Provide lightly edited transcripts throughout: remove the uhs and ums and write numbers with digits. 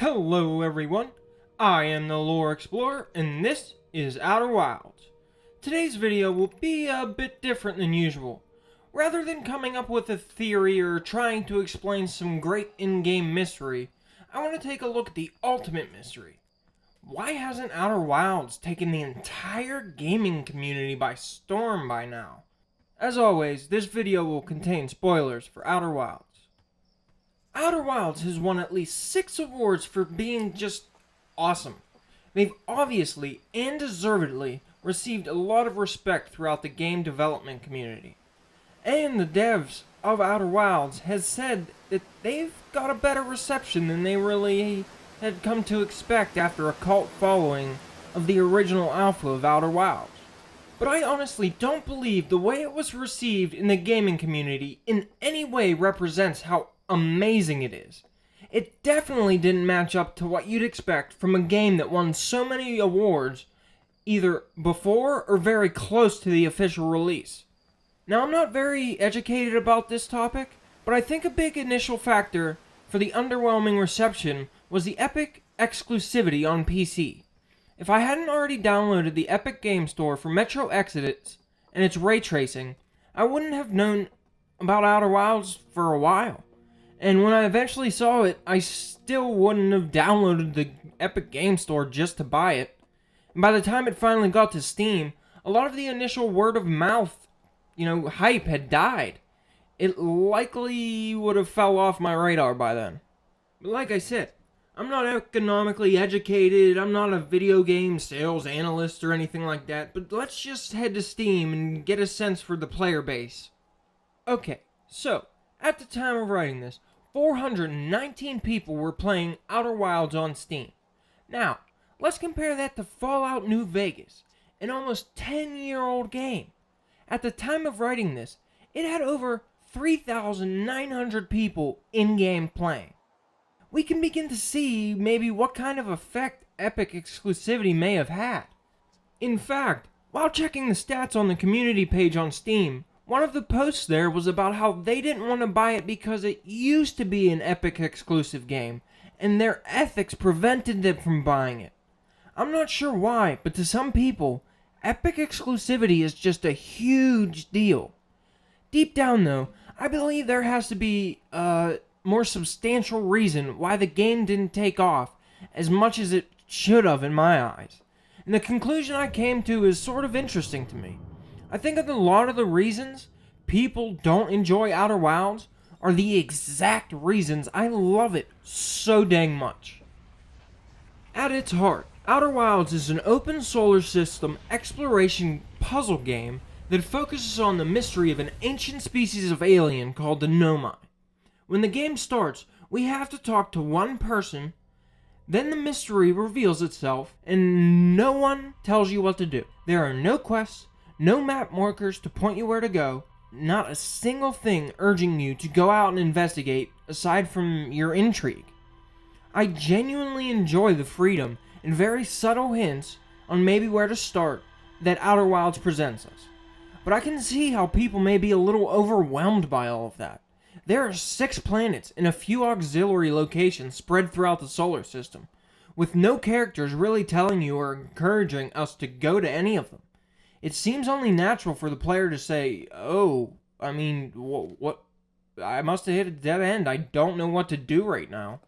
Hello everyone, I am the Lore Explorer and this is Outer Wilds. Today's video will be a bit different than usual. Rather than coming up with a theory or trying to explain some great in-game mystery, I want to take a look at the ultimate mystery. Why hasn't Outer Wilds taken the entire gaming community by storm by now? As always, this video will contain spoilers for Outer Wilds. Outer Wilds has won at least 6 awards for being just awesome. They've obviously and deservedly received a lot of respect throughout the game development community. And the devs of Outer Wilds has said that they've got a better reception than they really had come to expect after a cult following of the original alpha of Outer Wilds. But I honestly don't believe the way it was received in the gaming community in any way represents how amazing it is. It definitely didn't match up to what you'd expect from a game that won so many awards either before or very close to the official release. Now, I'm not very educated about this topic, but I think a big initial factor for the underwhelming reception was the Epic exclusivity on PC. If I hadn't already downloaded the Epic Game Store for Metro Exodus and its ray tracing, I wouldn't have known about Outer Wilds for a while. And when I eventually saw it, I still wouldn't have downloaded the Epic Game Store just to buy it. And by the time it finally got to Steam, a lot of the initial word of mouth, hype had died. It likely would have fell off my radar by then. But like I said, I'm not economically educated, I'm not a video game sales analyst or anything like that, but let's just head to Steam and get a sense for the player base. Okay, so, at the time of writing this, 419 people were playing Outer Wilds on Steam. Now, let's compare that to Fallout New Vegas, an almost 10-year-old game. At the time of writing this, it had over 3,900 people in-game playing. We can begin to see maybe what kind of effect Epic exclusivity may have had. In fact, while checking the stats on the community page on Steam, one of the posts there was about how they didn't want to buy it because it used to be an Epic exclusive game, and their ethics prevented them from buying it. I'm not sure why, but to some people, Epic exclusivity is just a huge deal. Deep down though, I believe there has to be a more substantial reason why the game didn't take off as much as it should have in my eyes. And the conclusion I came to is sort of interesting to me. I think that a lot of the reasons people don't enjoy Outer Wilds are the exact reasons I love it so dang much. At its heart, Outer Wilds is an open solar system exploration puzzle game that focuses on the mystery of an ancient species of alien called the Nomai. When the game starts, we have to talk to one person, then the mystery reveals itself, and no one tells you what to do. There are no quests, no map markers to point you where to go, not a single thing urging you to go out and investigate aside from your intrigue. I genuinely enjoy the freedom and very subtle hints on maybe where to start that Outer Wilds presents us. But I can see how people may be a little overwhelmed by all of that. There are 6 planets and a few auxiliary locations spread throughout the solar system, with no characters really telling you or encouraging us to go to any of them. It seems only natural for the player to say, what? I must have hit a dead end. I don't know what to do right now.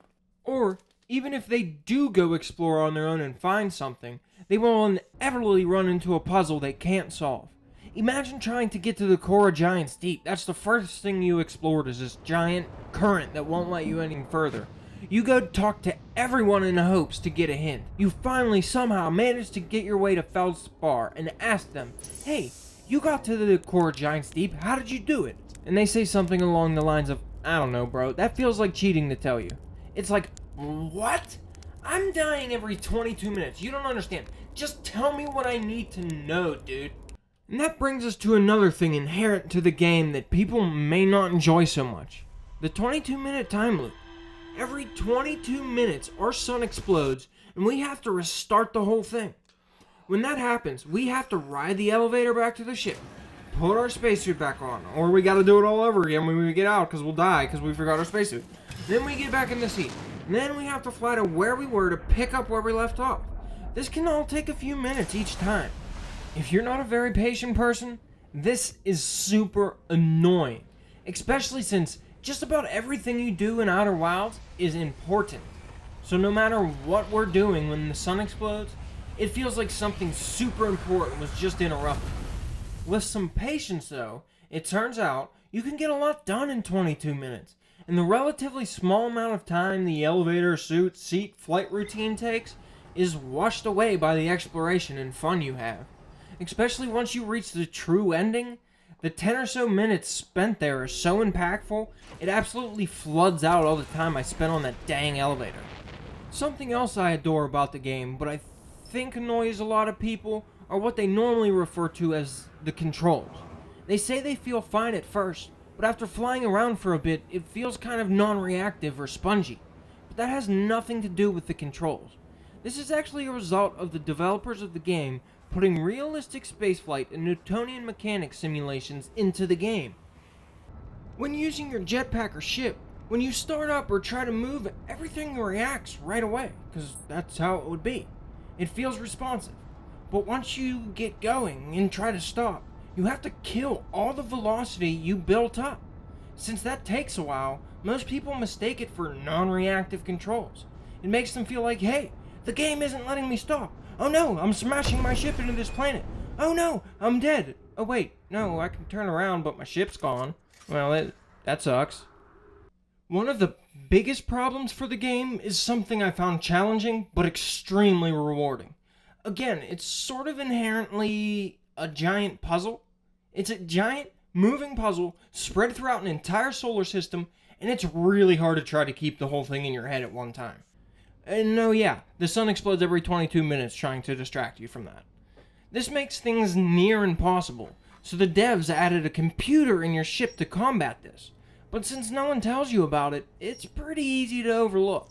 Or, even if they do go explore on their own and find something, they will inevitably run into a puzzle they can't solve. Imagine trying to get to the core of Giant's Deep. That's the first thing you explored is this giant current that won't let you any further. You go talk to everyone in hopes to get a hint. You finally somehow manage to get your way to Feldspar and ask them, hey, you got to the core of Giant's Deep, how did you do it? And they say something along the lines of, I don't know bro, that feels like cheating to tell you. It's like, what? I'm dying every 22 minutes, you don't understand. Just tell me what I need to know, dude. And that brings us to another thing inherent to the game that people may not enjoy so much. The 22-minute time loop. Every 22 minutes, our sun explodes, and we have to restart the whole thing. When that happens, we have to ride the elevator back to the ship, put our spacesuit back on, or we gotta do it all over again when we get out because we'll die because we forgot our spacesuit. Then we get back in the seat, and then we have to fly to where we were to pick up where we left off. This can all take a few minutes each time. If you're not a very patient person, this is super annoying, especially since just about everything you do in Outer Wilds is important. So no matter what we're doing when the sun explodes, it feels like something super important was just interrupted. With some patience though, it turns out you can get a lot done in 22 minutes, and the relatively small amount of time the elevator, seat, flight routine takes is washed away by the exploration and fun you have. Especially once you reach the true ending, the 10 or so minutes spent there are so impactful, it absolutely floods out all the time I spent on that dang elevator. Something else I adore about the game, but I think annoys a lot of people, are what they normally refer to as the controls. They say they feel fine at first, but after flying around for a bit, it feels kind of non-reactive or spongy. But that has nothing to do with the controls. This is actually a result of the developers of the game putting realistic spaceflight and Newtonian mechanics simulations into the game. When using your jetpack or ship, when you start up or try to move, everything reacts right away, because that's how it would be. It feels responsive. But once you get going and try to stop, you have to kill all the velocity you built up. Since that takes a while, most people mistake it for non-reactive controls. It makes them feel like, hey, the game isn't letting me stop. Oh no, I'm smashing my ship into this planet. Oh no, I'm dead. Oh wait, no, I can turn around, but my ship's gone. Well, that sucks. One of the biggest problems for the game is something I found challenging, but extremely rewarding. Again, it's sort of inherently a giant puzzle. It's a giant, moving puzzle spread throughout an entire solar system, and it's really hard to try to keep the whole thing in your head at one time. And no, yeah, the sun explodes every 22 minutes trying to distract you from that. This makes things near impossible, so the devs added a computer in your ship to combat this. But since no one tells you about it, it's pretty easy to overlook.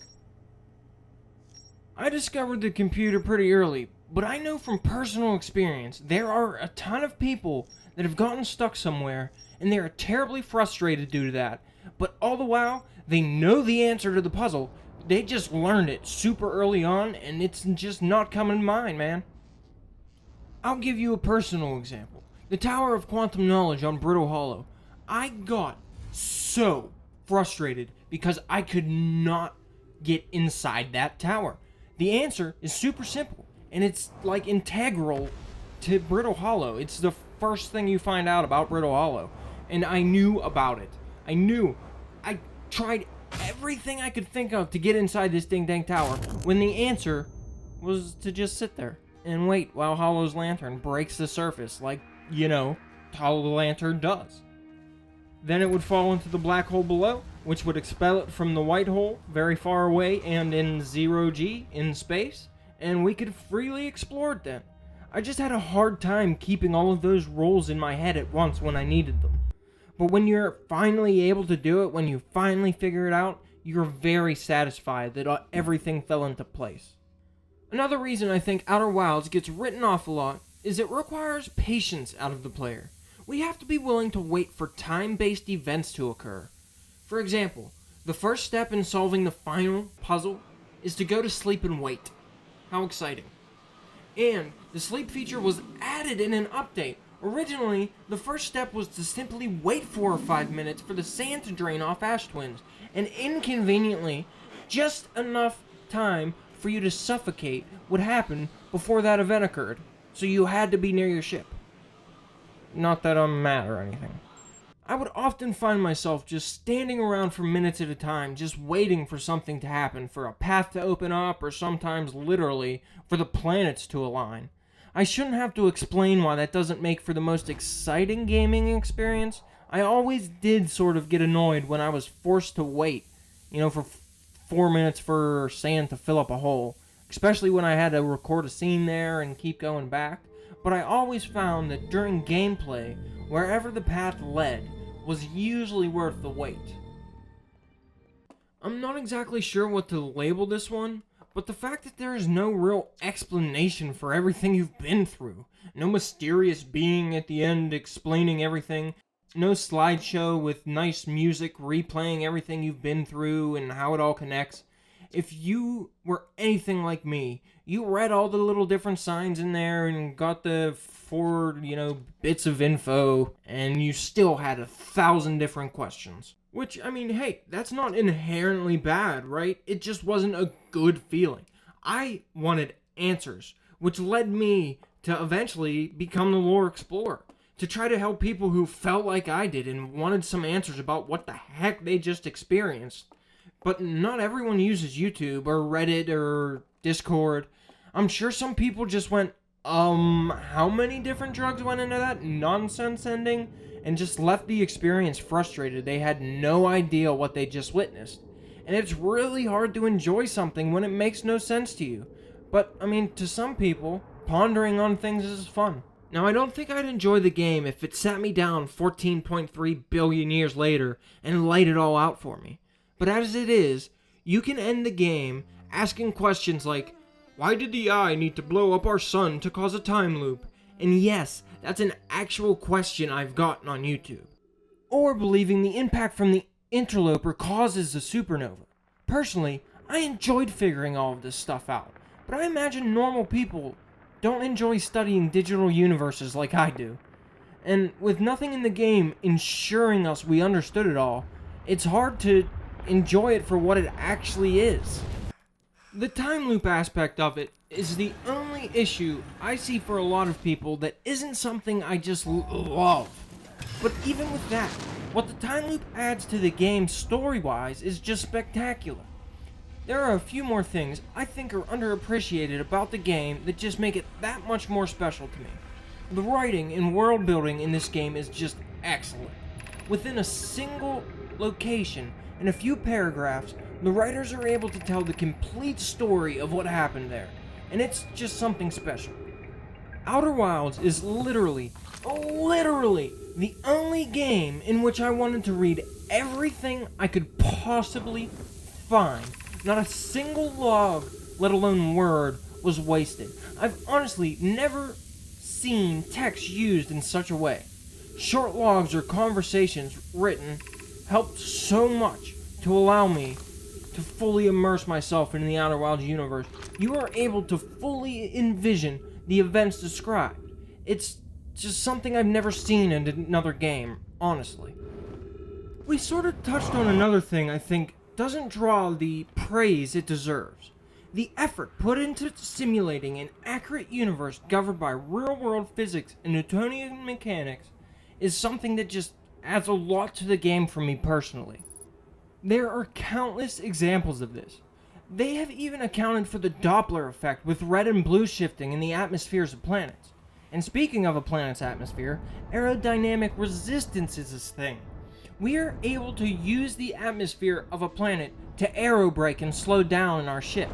I discovered the computer pretty early, but I know from personal experience there are a ton of people that have gotten stuck somewhere, and they are terribly frustrated due to that, but all the while, they know the answer to the puzzle. They just learned it super early on, and it's just not coming to mind, man. I'll give you a personal example. The Tower of Quantum Knowledge on Brittle Hollow. I got so frustrated because I could not get inside that tower. The answer is super simple, and it's like integral to Brittle Hollow. It's the first thing you find out about Brittle Hollow, and I knew about it. I tried everything I could think of to get inside this ding-dang tower, when the answer was to just sit there and wait while Hollow's lantern breaks the surface like, Hollow the lantern does. Then it would fall into the black hole below, which would expel it from the white hole very far away and in 0G in space, and we could freely explore it then. I just had a hard time keeping all of those roles in my head at once when I needed them. But when you're finally able to do it, when you finally figure it out, you're very satisfied that everything fell into place. Another reason I think Outer Wilds gets written off a lot is it requires patience out of the player. We have to be willing to wait for time-based events to occur. For example, the first step in solving the final puzzle is to go to sleep and wait. How exciting. And the sleep feature was added in an update. Originally, the first step was to simply wait 4 or 5 minutes for the sand to drain off Ash Twins, and inconveniently, just enough time for you to suffocate would happen before that event occurred, so you had to be near your ship. Not that I'm mad or anything. I would often find myself just standing around for minutes at a time, just waiting for something to happen, for a path to open up, or sometimes literally, for the planets to align. I shouldn't have to explain why that doesn't make for the most exciting gaming experience. I always did sort of get annoyed when I was forced to wait, for 4 minutes for sand to fill up a hole, especially when I had to record a scene there and keep going back. But I always found that during gameplay, wherever the path led was usually worth the wait. I'm not exactly sure what to label this one, but the fact that there is no real explanation for everything you've been through, no mysterious being at the end explaining everything, no slideshow with nice music replaying everything you've been through and how it all connects, if you were anything like me, you read all the little different signs in there and got the 4, bits of info, and you still had 1,000 different questions. Which, I mean, hey, that's not inherently bad, right? It just wasn't a good feeling. I wanted answers, which led me to eventually become the lore explorer, to try to help people who felt like I did and wanted some answers about what the heck they just experienced. But not everyone uses YouTube or Reddit or Discord. I'm sure some people just went, how many different drugs went into that nonsense ending? And just left the experience frustrated. They had no idea what they just witnessed. And it's really hard to enjoy something when it makes no sense to you. But, I mean, to some people, pondering on things is fun. Now, I don't think I'd enjoy the game if it sat me down 14.3 billion years later and laid it all out for me. But as it is, you can end the game asking questions like, why did the eye need to blow up our sun to cause a time loop? And yes, that's an actual question I've gotten on YouTube. Or believing the impact from the interloper causes a supernova. Personally, I enjoyed figuring all of this stuff out, but I imagine normal people don't enjoy studying digital universes like I do. And with nothing in the game ensuring us we understood it all, it's hard to enjoy it for what it actually is. The time loop aspect of it is the only issue I see for a lot of people that isn't something I just love. But even with that, what the time loop adds to the game story-wise is just spectacular. There are a few more things I think are underappreciated about the game that just make it that much more special to me. The writing and world building in this game is just excellent. Within a single location and a few paragraphs, the writers are able to tell the complete story of what happened there, and it's just something special. Outer Wilds is literally the only game in which I wanted to read everything I could possibly find. Not a single log, let alone word, was wasted. I've honestly never seen text used in such a way. Short logs or conversations written helped so much to allow me to fully immerse myself in the Outer Wilds universe. You are able to fully envision the events described. It's just something I've never seen in another game, honestly. We sort of touched on another thing I think doesn't draw the praise it deserves. The effort put into simulating an accurate universe governed by real-world physics and Newtonian mechanics is something that just adds a lot to the game for me personally. There are countless examples of this. They have even accounted for the Doppler effect with red and blue shifting in the atmospheres of planets. And speaking of a planet's atmosphere, aerodynamic resistance is this thing. We are able to use the atmosphere of a planet to aerobrake and slow down in our ship.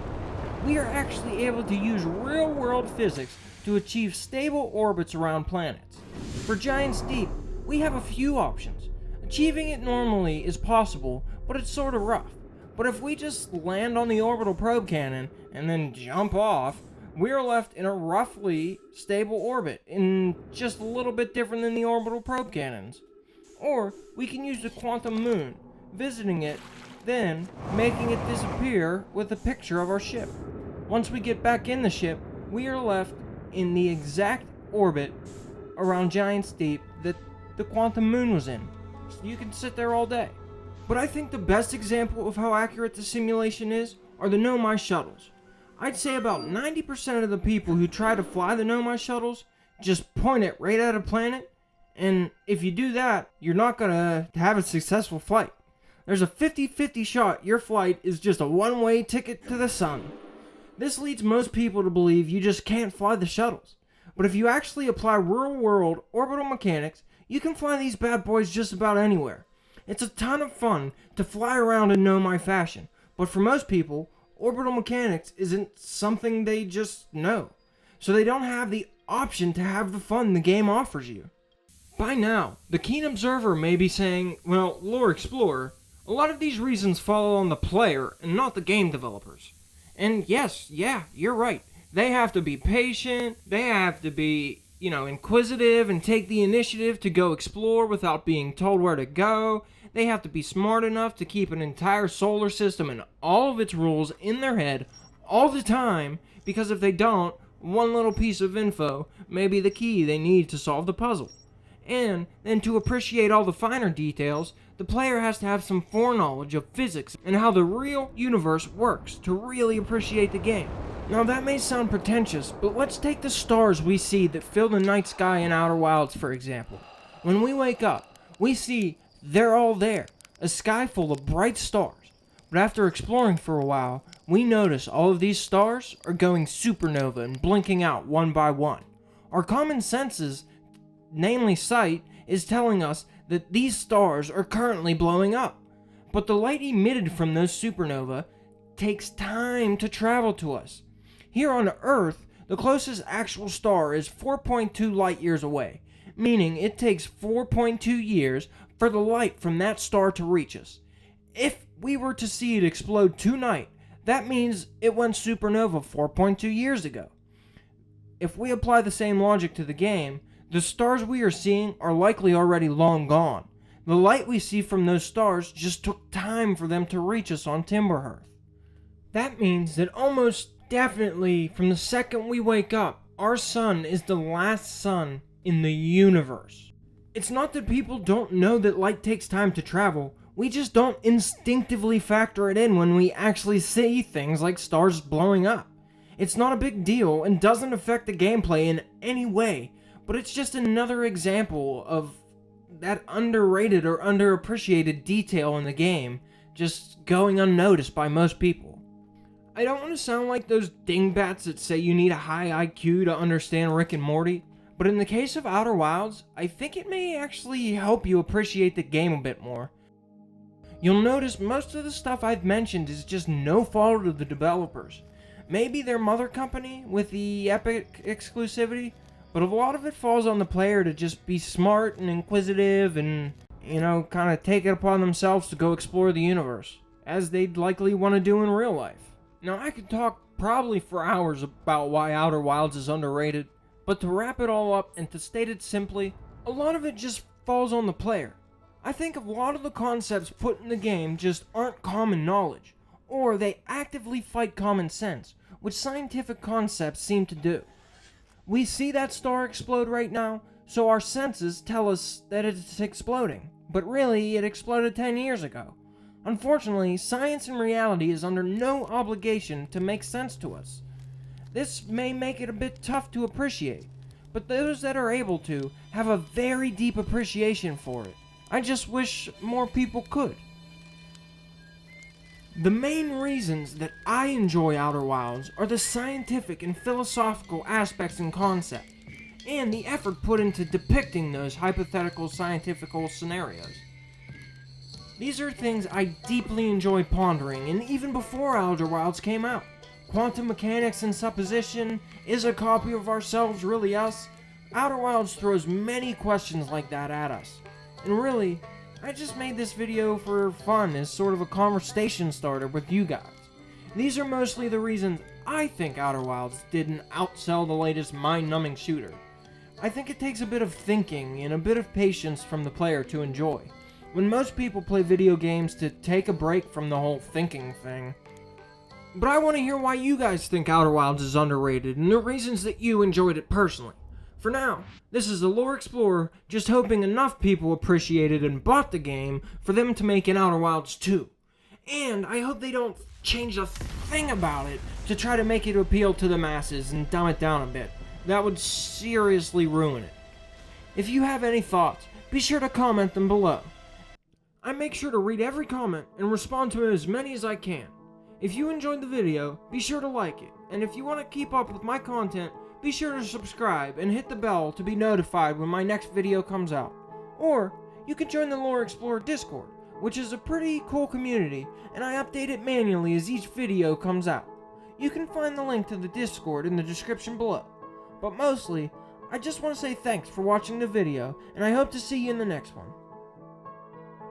We are actually able to use real-world physics to achieve stable orbits around planets. For Giant's Deep, we have a few options. Achieving it normally is possible, but it's sort of rough. But if we just land on the orbital probe cannon and then jump off, we're left in a roughly stable orbit, in just a little bit different than the orbital probe cannons. Or we can use the quantum moon, visiting it, then making it disappear with a picture of our ship. Once we get back in the ship, we are left in the exact orbit around Giant's Deep that the quantum moon was in. So you can sit there all day. But I think the best example of how accurate the simulation is are the Nomai shuttles. I'd say about 90% of the people who try to fly the Nomai shuttles just point it right at a planet, and if you do that, you're not gonna have a successful flight. There's a 50-50 shot your flight is just a one-way ticket to the sun. This leads most people to believe you just can't fly the shuttles. But if you actually apply real-world orbital mechanics, you can fly these bad boys just about anywhere. It's a ton of fun to fly around in Nomai fashion, but for most people, orbital mechanics isn't something they just know. So they don't have the option to have the fun the game offers you. By now, the keen observer may be saying, well, Lore Explorer, a lot of these reasons fall on the player and not the game developers. And yes, you're right. They have to be patient, they have to be, inquisitive and take the initiative to go explore without being told where to go. They have to be smart enough to keep an entire solar system and all of its rules in their head all the time, because if they don't, one little piece of info may be the key they need to solve the puzzle. And then to appreciate all the finer details, the player has to have some foreknowledge of physics and how the real universe works to really appreciate the game. Now that may sound pretentious, but let's take the stars we see that fill the night sky in Outer Wilds for example. When we wake up, we see they're all there, a sky full of bright stars. But after exploring for a while, we notice all of these stars are going supernova and blinking out one by one. Our common senses, namely sight, is telling us that these stars are currently blowing up. But the light emitted from those supernova takes time to travel to us. Here on Earth, the closest actual star is 4.2 light years away, meaning it takes 4.2 years for the light from that star to reach us. If we were to see it explode tonight, that means it went supernova 4.2 years ago. If we apply the same logic to the game, the stars we are seeing are likely already long gone. The light we see from those stars just took time for them to reach us on Timberhearth. That means that almost definitely from the second we wake up, our sun is the last sun in the universe. It's not that people don't know that light takes time to travel, we just don't instinctively factor it in when we actually see things like stars blowing up. It's not a big deal and doesn't affect the gameplay in any way, but it's just another example of that underrated or underappreciated detail in the game just going unnoticed by most people. I don't want to sound like those dingbats that say you need a high IQ to understand Rick and Morty, but in the case of Outer Wilds, I think it may actually help you appreciate the game a bit more. You'll notice most of the stuff I've mentioned is just no fault of the developers. Maybe their mother company with the epic exclusivity, but a lot of it falls on the player to just be smart and inquisitive and, kind of take it upon themselves to go explore the universe, as they'd likely want to do in real life. Now, I could talk probably for hours about why Outer Wilds is underrated, but to wrap it all up and to state it simply, a lot of it just falls on the player. I think a lot of the concepts put in the game just aren't common knowledge, or they actively fight common sense, which scientific concepts seem to do. We see that star explode right now, so our senses tell us that it's exploding, but really it exploded 10 years ago. Unfortunately, science and reality is under no obligation to make sense to us. This may make it a bit tough to appreciate, but those that are able to have a very deep appreciation for it. I just wish more people could. The main reasons that I enjoy Outer Wilds are the scientific and philosophical aspects and concepts, and the effort put into depicting those hypothetical scientific scenarios. These are things I deeply enjoy pondering, and even before Outer Wilds came out. Quantum mechanics and supposition, is a copy of ourselves really us? Outer Wilds throws many questions like that at us. And really, I just made this video for fun as sort of a conversation starter with you guys. These are mostly the reasons I think Outer Wilds didn't outsell the latest mind-numbing shooter. I think it takes a bit of thinking and a bit of patience from the player to enjoy, when most people play video games to take a break from the whole thinking thing. But I want to hear why you guys think Outer Wilds is underrated and the reasons that you enjoyed it personally. For now, this is the Lore Explorer, just hoping enough people appreciated and bought the game for them to make an Outer Wilds 2. And I hope they don't change a thing about it to try to make it appeal to the masses and dumb it down a bit. That would seriously ruin it. If you have any thoughts, be sure to comment them below. I make sure to read every comment and respond to as many as I can. If you enjoyed the video, be sure to like it, and if you want to keep up with my content, be sure to subscribe and hit the bell to be notified when my next video comes out. Or, you can join the Lore Explorer Discord, which is a pretty cool community, and I update it manually as each video comes out. You can find the link to the Discord in the description below. But mostly, I just want to say thanks for watching the video, and I hope to see you in the next one.